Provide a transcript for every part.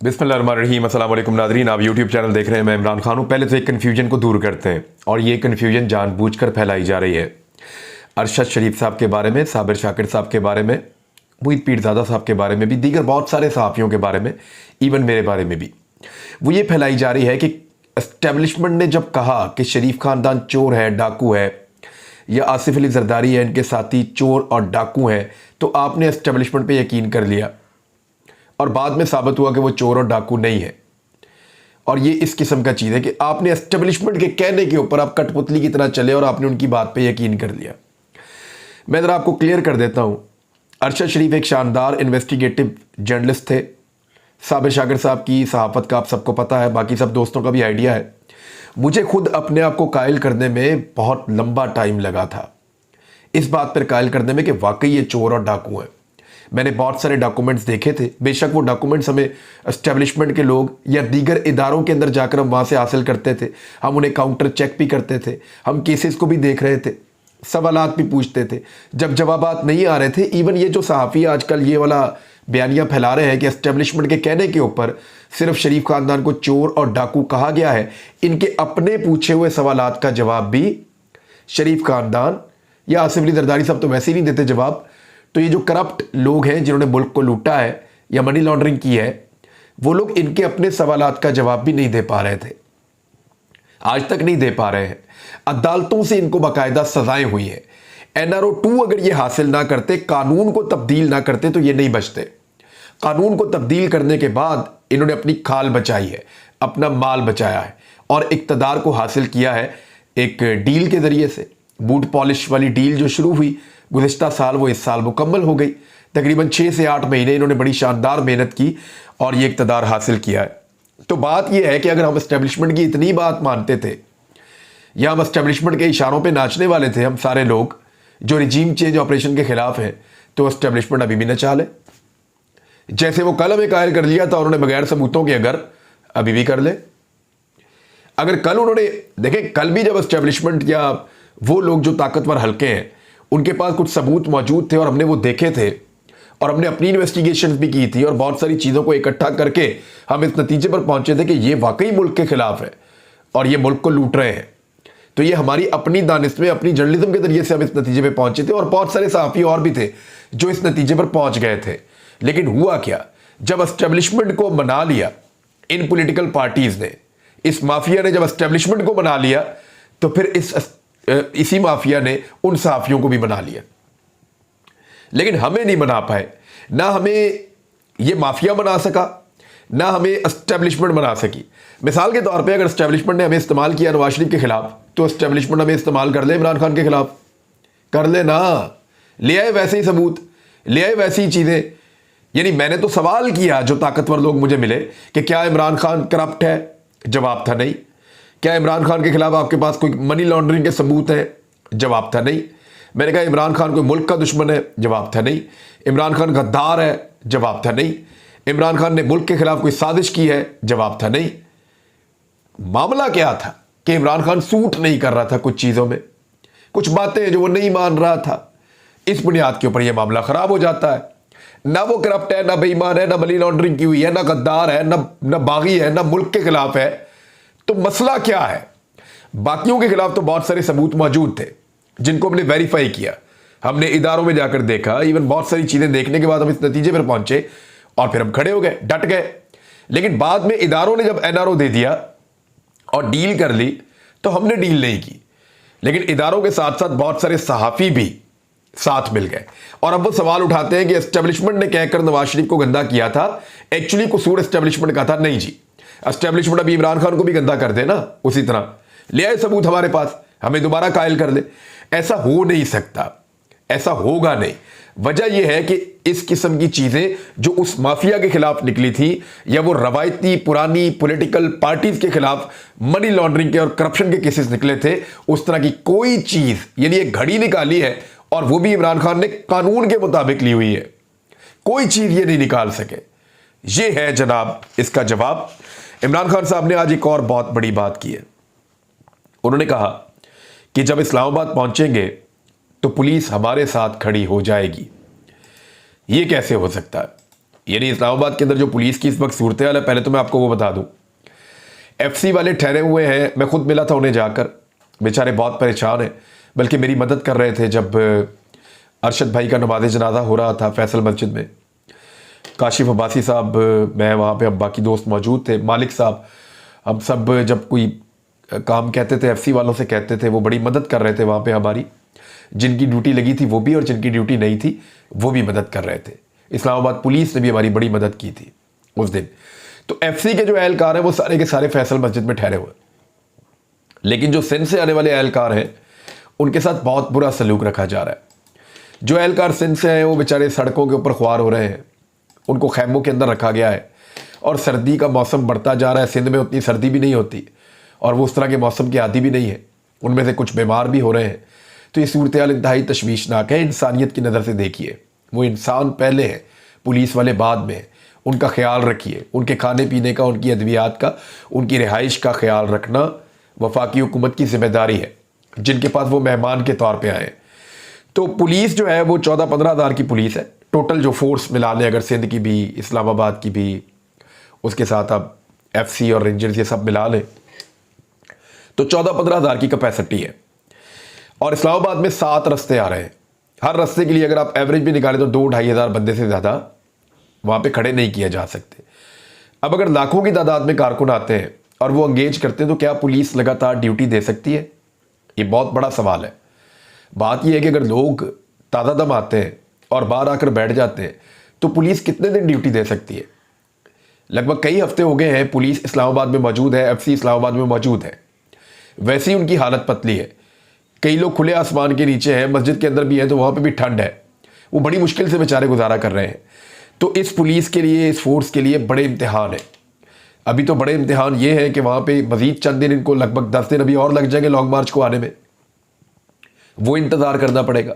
बिस्मिल्लाहिर्रहमानिर्रहीम। अस्सलाम वालेकुम नाज़रीन, आप यूट्यूब चैनल देख रहे हैं। मैं इमरान खान हूँ। पहले तो एक कन्फ्यूजन को दूर करते हैं, और ये कन्फ्यूजन जानबूझकर फैलाई जा रही है अरशद शरीफ साहब के बारे में, साबिर शाकिर साहब के बारे में, मुईद पीरज़ादा साहब के बारे में भी, दीगर बहुत सारे सहाफ़ियों के बारे में, इवन मेरे बारे में भी। वो ये फैलाई जा रही है कि एस्टेब्लिशमेंट ने जब कहा कि शरीफ खानदान चोर है, डाकू है, या आसिफ अली जरदारी है, इनके साथी चोर और डाकू हैं, तो आपने एस्टेब्लिशमेंट पे यकीन कर लिया, और बाद में साबित हुआ कि वो चोर और डाकू नहीं है। और ये इस किस्म का चीज़ है कि आपने एस्टेब्लिशमेंट के कहने के ऊपर आप कठपुतली की तरह चले और आपने उनकी बात पे यकीन कर लिया। मैं ज़रा आपको क्लियर कर देता हूँ। अरशद शरीफ एक शानदार इन्वेस्टिगेटिव जर्नलिस्ट थे। साबिर शाकिर साहब की सहाफ़त का आप सबको पता है, बाकी सब दोस्तों का भी आइडिया है। मुझे खुद अपने आप को कायल करने में बहुत लंबा टाइम लगा था, इस बात पर कायल करने में कि वाकई ये चोर और डाकू हैं। मैंने बहुत सारे डॉक्यूमेंट्स देखे थे, बेशक वो डॉक्यूमेंट्स हमें एस्टेब्लिशमेंट के लोग या दीगर इदारों के अंदर जाकर हम वहाँ से हासिल करते थे, हम उन्हें काउंटर चेक भी करते थे, हम केसेस को भी देख रहे थे, सवालात भी पूछते थे। जब जवाबात नहीं आ रहे थे, इवन ये जो सहाफ़ी आजकल ये वाला बयानियाँ फैला रहे हैं कि एस्टेब्लिशमेंट के कहने के ऊपर सिर्फ शरीफ खानदान को चोर और डाकू कहा गया है, इनके अपने पूछे हुए सवालात का जवाब भी शरीफ खानदान या आसिफ अली जरदारी साहब तो वैसे ही नहीं देते जवाब। तो ये जो करप्ट लोग हैं जिन्होंने मुल्क को लूटा है या मनी लॉन्ड्रिंग की है, वो लोग इनके अपने सवालात का जवाब भी नहीं दे पा रहे थे, आज तक नहीं दे पा रहे हैं। अदालतों से इनको बाकायदा सजाएं हुई हैं। NRO 2 अगर ये हासिल ना करते, कानून को तब्दील ना करते, तो ये नहीं बचते। कानून को तब्दील करने के बाद इन्होंने अपनी खाल बचाई है, अपना माल बचाया है, और इक़्तिदार को हासिल किया है एक डील के ज़रिए से। बूट पॉलिश वाली डील जो शुरू हुई गुज़िश्ता साल, वो इस साल मुकम्मल हो गई। तकरीबन 6 से 8 महीने इन्होंने बड़ी शानदार मेहनत की और ये इक़्तिदार हासिल किया है। तो बात यह है कि अगर हम एस्टेब्लिशमेंट की इतनी बात मानते थे, या हम एस्टेब्लिशमेंट के इशारों पे नाचने वाले थे, हम सारे लोग जो रिजीम चेंज ऑपरेशन के खिलाफ हैं, तो एस्टेब्लिशमेंट अभी भी नचा ले। जैसे वो कल हमें कायल कर लिया था उन्होंने बगैर सबूतों के, अगर अभी भी कर ले। अगर कल उन्होंने देखें, कल भी जब एस्टेब्लिशमेंट या वो लोग जो ताकतवर हल्के हैं उनके पास कुछ सबूत मौजूद थे और हमने वो देखे थे और हमने अपनी इन्वेस्टिगेशन भी की थी और बहुत सारी चीज़ों को इकट्ठा करके हम इस नतीजे पर पहुंचे थे कि ये वाकई मुल्क के खिलाफ है और ये मुल्क को लूट रहे हैं। तो ये हमारी अपनी दानिश में, अपनी जर्नलिज्म के जरिए से हम इस नतीजे पर पहुंचे थे, और बहुत सारे सहाफ़ी और भी थे जो इस नतीजे पर पहुंच गए थे। लेकिन हुआ क्या, जब एस्टेब्लिशमेंट को मना लिया इन पोलिटिकल पार्टीज़ ने, इस माफिया ने जब एस्टेब्लिशमेंट को मना लिया, तो फिर इसी माफिया ने उन सहाफ़ियों को भी बना लिया। लेकिन हमें नहीं बना पाए, ना हमें ये माफिया बना सका, ना हमें एस्टेब्लिशमेंट बना सकी। मिसाल के तौर पे अगर एस्टेब्लिशमेंट ने हमें इस्तेमाल किया नवाज शरीफ के खिलाफ, तो एस्टेब्लिशमेंट हमें इस्तेमाल कर ले इमरान खान के खिलाफ, कर ले ना, ले आए वैसे ही सबूत, ले आए वैसी ही चीज़ें। यानी मैंने तो सवाल किया, जो ताकतवर लोग मुझे मिले, कि क्या इमरान खान करप्ट है? जवाब था नहीं। क्या इमरान खान के खिलाफ आपके पास कोई मनी लॉन्ड्रिंग के सबूत हैं? जवाब था नहीं। मैंने कहा इमरान खान कोई मुल्क का दुश्मन है? जवाब था नहीं। इमरान खान गद्दार है? जवाब था नहीं। इमरान खान ने मुल्क के खिलाफ कोई साजिश की है? जवाब था नहीं। मामला क्या था कि इमरान खान सूट नहीं कर रहा था कुछ चीज़ों में, कुछ बातें जो वो नहीं मान रहा था। इस बुनियाद के ऊपर यह मामला खराब हो जाता है। ना वो करप्ट है, ना बेईमान है, ना मनी लॉन्ड्रिंग की हुई है, ना गद्दार है, ना बागी है, ना मुल्क के खिलाफ है। तो मसला क्या है? बाकियों के खिलाफ तो बहुत सारे सबूत मौजूद थे जिनको हमने वेरीफाई किया, हमने इदारों में जाकर देखा, इवन बहुत सारी चीज़ें देखने के बाद हम इस नतीजे पर पहुंचे और फिर हम खड़े हो गए, डट गए। लेकिन बाद में इदारों ने जब NRO दे दिया और डील कर ली, तो हमने डील नहीं की। लेकिन इदारों के साथ साथ बहुत सारे सहाफ़ी भी साथ मिल गए, और अब वो सवाल उठाते हैं कि एस्टेब्लिशमेंट ने कहकर नवाज शरीफ को गंदा किया था, एक्चुअली कसूर एस्टेब्लिशमेंट का था। नहीं जी, एस्टेब्लिशमेंट अभी इमरान खान को भी गंदा कर दे ना, उसी तरह ले आए सबूत हमारे पास, हमें दोबारा कायल कर दे। ऐसा हो नहीं सकता, ऐसा होगा नहीं। वजह यह है कि इस किस्म की चीजें जो उस माफिया के खिलाफ निकली थी, या वो रवायती पुरानी पॉलिटिकल पार्टीज के खिलाफ मनी लॉन्ड्रिंग के और करप्शन के केसेस निकले थे, उस तरह की कोई चीज, यानी एक घड़ी निकाली है और वो भी इमरान खान ने कानून के मुताबिक ली हुई है, कोई चीज ये नहीं निकाल सके। ये है जनाब इसका जवाब। इमरान खान साहब ने आज एक और बहुत बड़ी बात की है। उन्होंने कहा कि जब इस्लामाबाद पहुंचेंगे तो पुलिस हमारे साथ खड़ी हो जाएगी। ये कैसे हो सकता है? यानी इस्लामाबाद के अंदर जो पुलिस की इस वक्त सूरत हाल है, पहले तो मैं आपको वो बता दूं, FC वाले ठहरे हुए हैं। मैं खुद मिला था उन्हें जाकर, बेचारे बहुत परेशान हैं, बल्कि मेरी मदद कर रहे थे जब अरशद भाई का नमाज जनाजा हो रहा था फैसल मस्जिद में। काशिफ अब्बासी साहब, मैं वहाँ पे, अब बाकी दोस्त मौजूद थे, मालिक साहब, हम सब जब कोई काम कहते थे FC वालों से कहते थे, वो बड़ी मदद कर रहे थे वहाँ पे हमारी। जिनकी ड्यूटी लगी थी वो भी, और जिनकी ड्यूटी नहीं थी वो भी मदद कर रहे थे। इस्लामाबाद पुलिस ने भी हमारी बड़ी मदद की थी उस दिन। तो FC के जो एहलकार हैं वो सारे के सारे फैसल मस्जिद में ठहरे हुए, लेकिन जो सिंध से आने वाले एहलकार हैं उनके साथ बहुत बुरा सलूक रखा जा रहा है। जो एहलकार सिंध से हैं वो बेचारे सड़कों के ऊपर ख्वार हो रहे हैं, उनको खैमों के अंदर रखा गया है, और सर्दी का मौसम बढ़ता जा रहा है। सिंध में उतनी सर्दी भी नहीं होती और वो उस तरह के मौसम के आदी भी नहीं है, उनमें से कुछ बीमार भी हो रहे हैं। तो ये सूरत हाल इंतहाई तशवीशनाक है। इंसानियत की नज़र से देखिए, वो इंसान पहले है, पुलिस वाले बाद में है। उनका ख्याल रखिए, उनके खाने पीने का, उनकी अद्वियात का, उनकी रिहाइश का ख्याल रखना वफाकी हुकूमत की जिम्मेदारी है, जिनके पास वो मेहमान के तौर पे आए। तो पुलिस जो है वो 14-15 हज़ार की पुलिस है टोटल, जो फोर्स मिला लें अगर सिंध की भी, इस्लामाबाद की भी, उसके साथ अब FC और रेंजर्स ये सब मिला लें तो 14-15 हज़ार की कैपेसिटी है। और इस्लामाबाद में 7 रस्ते आ रहे हैं। हर रस्ते के लिए अगर आप एवरेज भी निकालें तो 2-2.5 हज़ार बंदे से ज़्यादा वहाँ पे खड़े नहीं किए जा सकते। अब अगर लाखों की तादाद में कारकुन आते हैं और वो एंगेज करते हैं तो क्या पुलिस लगातार ड्यूटी दे सकती है? ये बहुत बड़ा सवाल है। बात यह है कि अगर लोग ताज़ा दम आते हैं और बाहर आकर बैठ जाते हैं तो पुलिस कितने दिन ड्यूटी दे सकती है? लगभग कई हफ्ते हो गए हैं पुलिस इस्लामाबाद में मौजूद है, FC इस्लामाबाद में मौजूद है, वैसे ही उनकी हालत पतली है। कई लोग खुले आसमान के नीचे हैं, मस्जिद के अंदर भी हैं तो वहाँ पे भी ठंड है, वो बड़ी मुश्किल से बेचारे गुजारा कर रहे हैं। तो इस पुलिस के लिए, इस फोर्स के लिए बड़े इम्तिहान है। अभी तो बड़े इम्तिहान ये है कि वहाँ पे मज़ीद चंद दिन, इनको लगभग 10 दिन अभी और लग जाएंगे लॉन्ग मार्च को आने में, वो इंतज़ार करना पड़ेगा।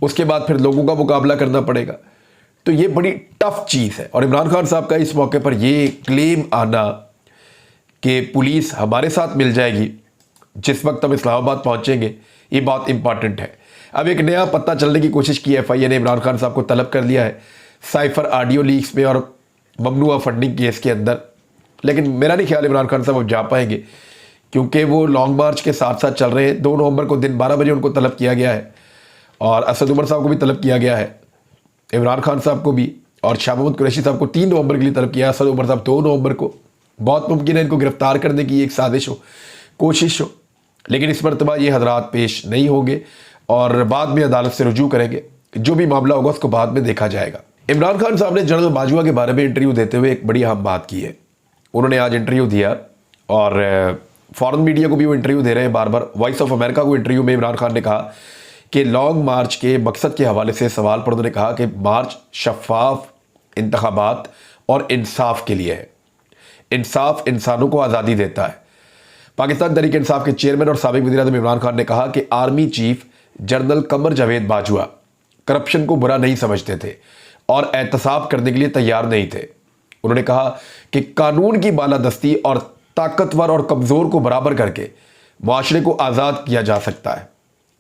उसके बाद फिर लोगों का मुकाबला करना पड़ेगा। तो ये बड़ी टफ चीज़ है। और इमरान खान साहब का इस मौके पर ये क्लेम आना कि पुलिस हमारे साथ मिल जाएगी जिस वक्त हम इस्लामाबाद पहुंचेंगे, ये बहुत इंपॉर्टेंट है। अब एक नया पत्ता चलने की कोशिश की है, FIA ने इमरान खान साहब को तलब कर लिया है साइफर ऑडियो लीक्स में और ममनुआ फंडिंग केस के अंदर। लेकिन मेरा नहीं ख्याल इमरान खान साहब अब जा पाएंगे, क्योंकि वो लॉन्ग मार्च के साथ साथ चल रहे हैं। 2 नवंबर को दिन 12 बजे उनको तलब किया गया है, और असद उमर साहब को भी तलब किया गया है, इमरान खान साहब को भी, और शाह महमूद कुरैशी साहब को 3 नवंबर के लिए तलब किया है, असद उमर साहब 2 नवंबर को। बहुत मुमकिन है इनको गिरफ्तार करने की एक साजिश हो, कोशिश हो, लेकिन इस मरतबा ये हजरात पेश नहीं होंगे और बाद में अदालत से रुजू करेंगे। जो भी मामला होगा उसको बाद में देखा जाएगा। इमरान खान साहब ने जनरल बाजवा के बारे में इंटरव्यू देते हुए एक बड़ी अहम बात की है। उन्होंने आज इंटरव्यू दिया और फॉरेन मीडिया को भी वो इंटरव्यू दे रहे हैं बार बार। वॉइस ऑफ अमेरिका को इंटरव्यू में इमरान खान ने कहा कि लॉन्ग मार्च के मकसद के हवाले से सवाल पर उन्होंने कहा कि मार्च शफाफ, इंतखाबात और इंसाफ के लिए है। इंसाफ इंसानों को आज़ादी देता है। पाकिस्तान तहरीक इंसाफ के चेयरमैन और साबिक वज़ीर-ए-आज़म इमरान खान ने कहा कि army chief general Qamar Javed Bajwa corruption को बुरा नहीं समझते थे और एहतसाब करने के लिए तैयार नहीं थे। उन्होंने कहा कि कानून की बालादस्ती और ताकतवर और कमज़ोर को बराबर करके माशरे को आज़ाद किया जा सकता है।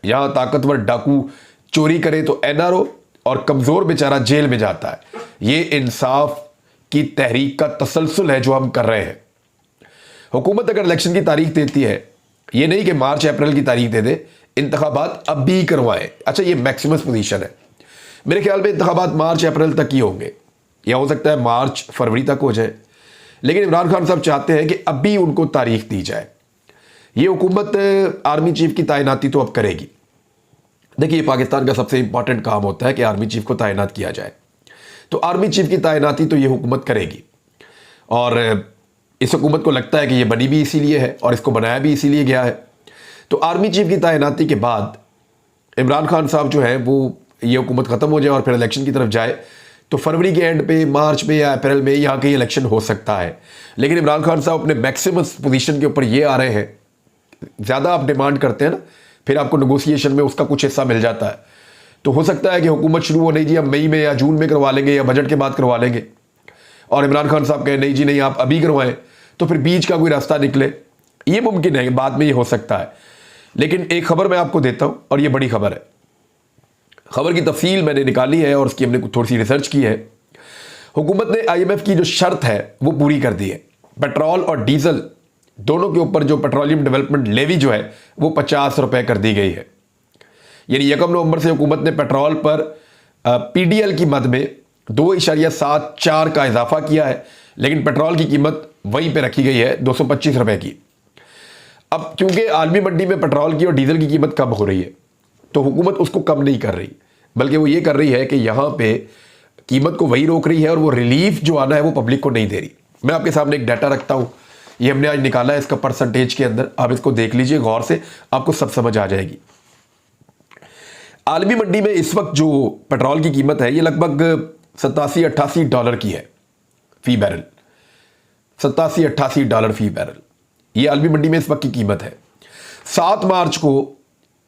यहाँ ताकतवर डाकू चोरी करे तो NRO और कमज़ोर बेचारा जेल में जाता है। ये इंसाफ की तहरीक का तसलसल है जो हम कर रहे हैं। हुकूमत अगर इलेक्शन की तारीख देती है, ये नहीं कि मार्च अप्रैल की तारीख दे दे, इंतखाबात अब भी करवाएं। अच्छा, ये मैक्सिमस पोजीशन है। मेरे ख्याल में इंतखाबात मार्च अप्रैल तक ही होंगे, या हो सकता है मार्च फरवरी तक हो जाए, लेकिन इमरान खान साहब चाहते हैं कि अब भी उनको तारीख दी जाए। ये हुकूमत आर्मी चीफ की तैनाती तो अब करेगी। देखिए, पाकिस्तान का सबसे इंपॉर्टेंट काम होता है कि आर्मी चीफ को तैनात किया जाए, तो आर्मी चीफ की तैनाती तो ये हुकूमत करेगी। और इस हुकूमत को लगता है कि ये बनी भी इसीलिए है और इसको बनाया भी इसीलिए गया है। तो आर्मी चीफ की तैनाती के बाद इमरान खान साहब जो है वो, ये हुकूमत ख़त्म हो जाए और फिर इलेक्शन की तरफ जाए, तो फरवरी के एंड पे, मार्च में या अप्रैल में यहाँ कहीं इलेक्शन हो सकता है। लेकिन इमरान खान साहब अपने मैक्सिमस पोजीशन के ऊपर ये आ रहे हैं। ज़्यादा आप डिमांड करते हैं ना, फिर आपको नेगोशिएशन में उसका कुछ हिस्सा मिल जाता है। तो हो सकता है कि हुकूमत शुरू हो, नहीं जी हम मई में या जून में करवा लेंगे या बजट के बाद करवा लेंगे, और इमरान खान साहब कहें नहीं जी नहीं आप अभी करवाएं, तो फिर बीच का कोई रास्ता निकले। ये मुमकिन है, बाद में ये हो सकता है। लेकिन एक खबर मैं आपको देता हूँ, और ये बड़ी खबर है। खबर की तफसील मैंने निकाली है और उसकी हमने थोड़ी सी रिसर्च की है। हुकूमत ने आईएमएफ की जो शर्त है वो पूरी कर दी है। पेट्रोल और डीजल दोनों के ऊपर जो पेट्रोलियम डेवलपमेंट लेवी जो है वो 50 रुपए कर दी गई है। यानी 1 नवंबर से हुकूमत ने पेट्रोल पर पीडीएल की मद में 2.74 का इजाफा किया है, लेकिन पेट्रोल की कीमत वहीं पे रखी गई है 225 रुपए की। अब क्योंकि आलमी मंडी में पेट्रोल की और डीजल की कीमत कम हो रही है, तो हुकूमत उसको कम नहीं कर रही, बल्कि वो ये कर रही है कि यहां पे कीमत को वही रोक रही है और वो रिलीफ जो आना है वो पब्लिक को नहीं दे रही। मैं आपके सामने एक डाटा रखता हूं, ये हमने आज निकाला है इसका परसेंटेज के अंदर, आप इसको देख लीजिए गौर से, आपको सब समझ आ जाएगी। आलमी मंडी में इस वक्त जो पेट्रोल की कीमत है ये लगभग 87-88 डॉलर की है फी बैरल। 87-88 डॉलर फी बैरल, ये आलमी मंडी में इस वक्त की कीमत है। 7 मार्च को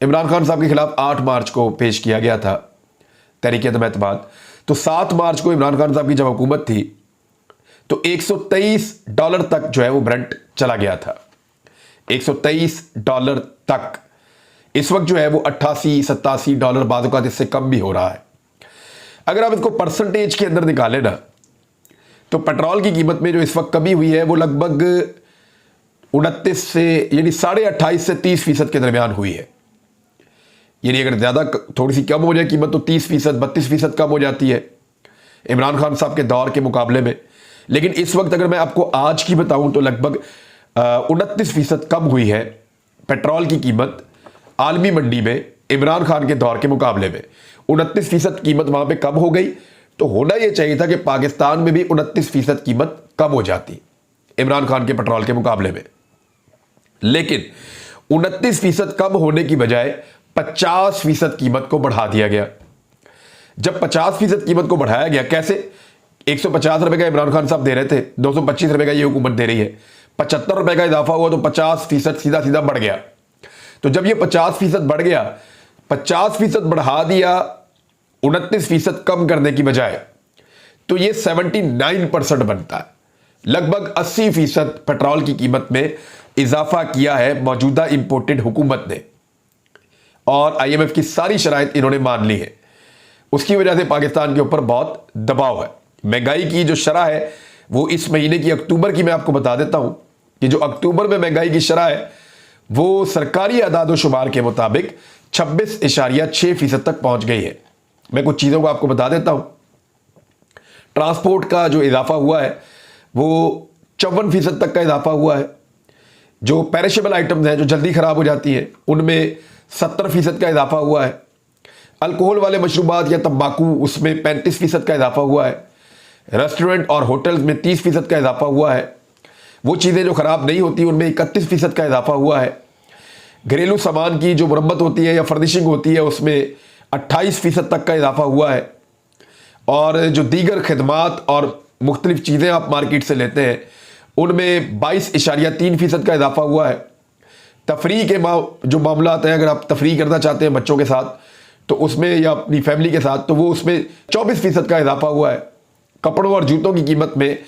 इमरान खान साहब के खिलाफ 8 मार्च को पेश किया गया था तहरीक अदम एतमाद, तो 7 मार्च को इमरान खान साहब की जब हुकूमत थी तो 123 डॉलर तक जो है वो ब्रेंट चला गया था, 123 डॉलर तक। इस वक्त जो है वो 88-87 डॉलर, बाद औक़ात इससे कम भी हो रहा है। अगर आप इसको परसेंटेज के अंदर निकालें ना, तो पेट्रोल की कीमत में जो इस वक्त कमी हुई है वो लगभग 29 से यानी 28.5 से 30% के दरमियान हुई है। यानी अगर ज़्यादा थोड़ी सी कम हो जाए कीमत तो 30%, 32% कम हो जाती है इमरान खान साहब के दौर के मुकाबले में। लेकिन इस वक्त अगर मैं आपको आज की बताऊं तो लगभग 29% कम हुई है पेट्रोल की कीमत आलमी मंडी में इमरान खान के दौर के मुकाबले में। 29% कीमत वहां पे कम हो गई, तो होना यह चाहिए था कि पाकिस्तान में भी 29% कीमत कम हो जाती इमरान खान के पेट्रोल के मुकाबले में। लेकिन 29% कम होने की बजाय 50% कीमत को बढ़ा दिया गया। जब 50% कीमत को बढ़ाया गया, कैसे? 150 रुपए का इमरान खान साहब दे रहे थे, 225 रुपए का ये हुकूमत दे रही है, 75 रुपए का इजाफा हुआ तो 50% सीधा सीधा बढ़ गया। तो जब ये 50% बढ़ गया, 50% बढ़ा दिया 29% कम करने की बजाय, तो ये 79% बनता है। लगभग 80% पेट्रोल की कीमत में इजाफा किया है मौजूदा इंपोर्टेड हुकूमत ने, और आईएमएफ की सारी शराइत इन्होंने मान ली है। उसकी वजह से पाकिस्तान के ऊपर बहुत दबाव है। महंगाई की जो शरह है वो इस महीने की अक्टूबर की मैं आपको बता देता हूं कि जो अक्टूबर में महंगाई की शरह है वो सरकारी आदाद शुमार के मुताबिक 26.6% तक पहुंच गई है। मैं कुछ चीज़ों को आपको बता देता हूं। ट्रांसपोर्ट का जो इजाफा हुआ है वो 54% तक का इजाफा हुआ है। जो पेरिशेबल आइटम्स हैं, जो जल्दी खराब हो जाती हैं, उनमें 70% का इजाफा हुआ है। अल्कोहल वाले मशरूबात या तंबाकू, उसमें 35% का इजाफा हुआ है। रेस्टोरेंट और होटल्स में 30% का इजाफा हुआ है। वो चीज़ें जो ख़राब नहीं होती उनमें 31% का इजाफा हुआ है। घरेलू सामान की जो मरम्मत होती है या फर्निशिंग होती है उसमें 28% तक का इजाफा हुआ है। और जो दीगर खिदमात और मुख्तलिफ चीज़ें आप मार्केट से लेते हैं उनमें 22.3% का इजाफा हुआ है। तफरीह के जो मामला हैं, अगर आप तफरीह करना चाहते हैं बच्चों के साथ तो उसमें, या अपनी फैमिली के साथ, तो वो उसमें 24% का इजाफा हुआ है। कपड़ों और जूतों की कीमत में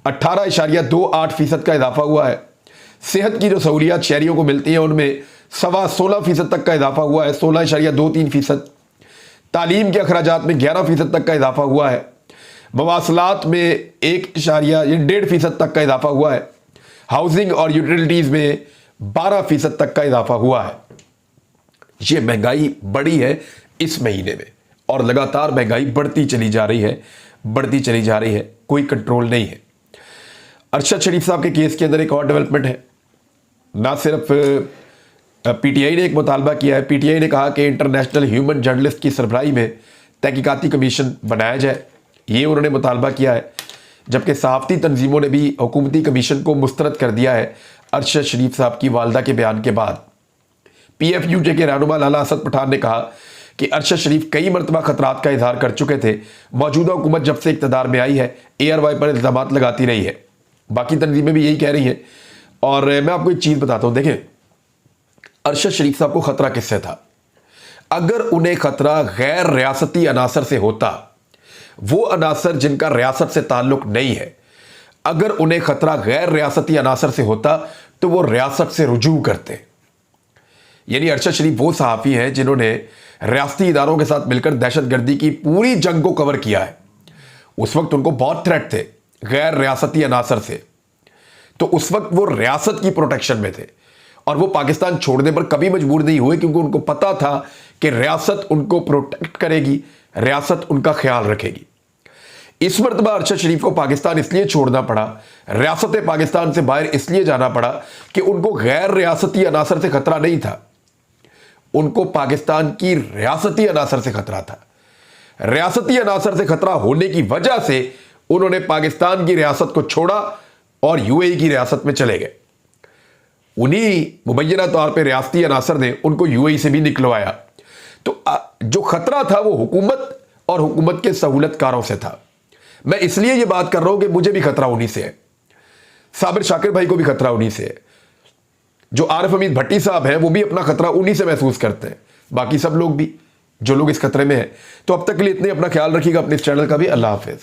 18.28% का इजाफा हुआ है। सेहत की जो सहूलियात शहरियों को मिलती हैं उनमें 16.25% तक का इजाफा हुआ है, 16.23%। तालीम के अखराजात में 11% तक का इजाफा हुआ है। मवासलात में 1.5% तक का इजाफा हुआ है। हाउसिंग और यूटिलिटीज़ में 12% तक का इजाफा हुआ है। ये महंगाई बढ़ी है इस महीने में, और लगातार महंगाई बढ़ती चली जा रही है, बढ़ती चली जा रही है, कोई कंट्रोल नहीं है। अरशद शरीफ साहब के केस के अंदर एक और डेवलपमेंट है। ना सिर्फ पीटीआई ने एक मुतालबा किया है, पीटीआई ने कहा कि इंटरनेशनल ह्यूमन जर्नलिस्ट की सरबराही में तहकीकाती कमीशन बनाया जाए, ये उन्होंने मुतालबा किया है। जबकि सहाफ़ती तंजीमों ने भी हुकूमती कमीशन को मुस्तरद कर दिया है अरशद शरीफ साहब की वालदा के बयान के बाद। पीएफयूजे के रहनुमा लाला असद पठान ने कहा कि अरशद शरीफ कई मरतबा खतरात का इजहार कर चुके थे। मौजूदा हुकूमत जब से इक़्तिदार में आई है ARY पर इल्ज़ामात लगाती रही है। बाकी तंजीमें भी यही कह रही हैं। और मैं आपको एक चीज़ बताता हूँ, देखें अरशद शरीफ साहब को ख़तरा किससे था? अगर उन्हें ख़तरा गैर रियासती अनासर से होता, वो अनासर जिनका रियासत से ताल्लुक़ नहीं है, अगर उन्हें ख़तरा गैर रियासती अनासर से होता तो वो रियासत से रुजू करते। यानी अरशद शरीफ वो सहाफ़ी हैं जिन्होंने रियासती इदारों के साथ मिलकर दहशत गर्दी की पूरी जंग को कवर किया है। उस वक्त उनको बहुत थ्रेट थे गैर रियासती अनासर से, तो उस वक्त वो रियासत की प्रोटेक्शन में थे और वो पाकिस्तान छोड़ने पर कभी मजबूर नहीं हुए, क्योंकि उनको पता था कि रियासत उनको प्रोटेक्ट करेगी, रियासत उनका ख्याल रखेगी। इस मरतबा अरशद शरीफ को पाकिस्तान इसलिए छोड़ना पड़ा, रियासत पाकिस्तान से बाहर इसलिए जाना पड़ा कि उनको गैर रियासती अनासर से खतरा नहीं था, उनको पाकिस्तान की रियासती अनासर से खतरा था। रियासती अनासर से खतरा होने की वजह से उन्होंने पाकिस्तान की रियासत को छोड़ा और यूएई की रियासत में चले गए। उन्हीं मुबैना तौर पे रियासती अनासर ने उनको यूएई से भी निकलवाया। तो जो खतरा था वो हुकूमत और हुकूमत के सहूलतकारों से था। मैं इसलिए ये बात कर रहा हूं कि मुझे भी खतरा उन्हीं से है, साबिर शाकिर भाई को भी खतरा उन्हीं से है, जो आरिफ हमीद भट्टी साहब हैं वो भी अपना खतरा उन्हीं से महसूस करते हैं, बाकी सब लोग भी जो लोग इस खतरे में हैं। तो अब तक के लिए इतने, अपना ख्याल रखिएगा, अपने इस चैनल का भी। अल्लाह हाफिज।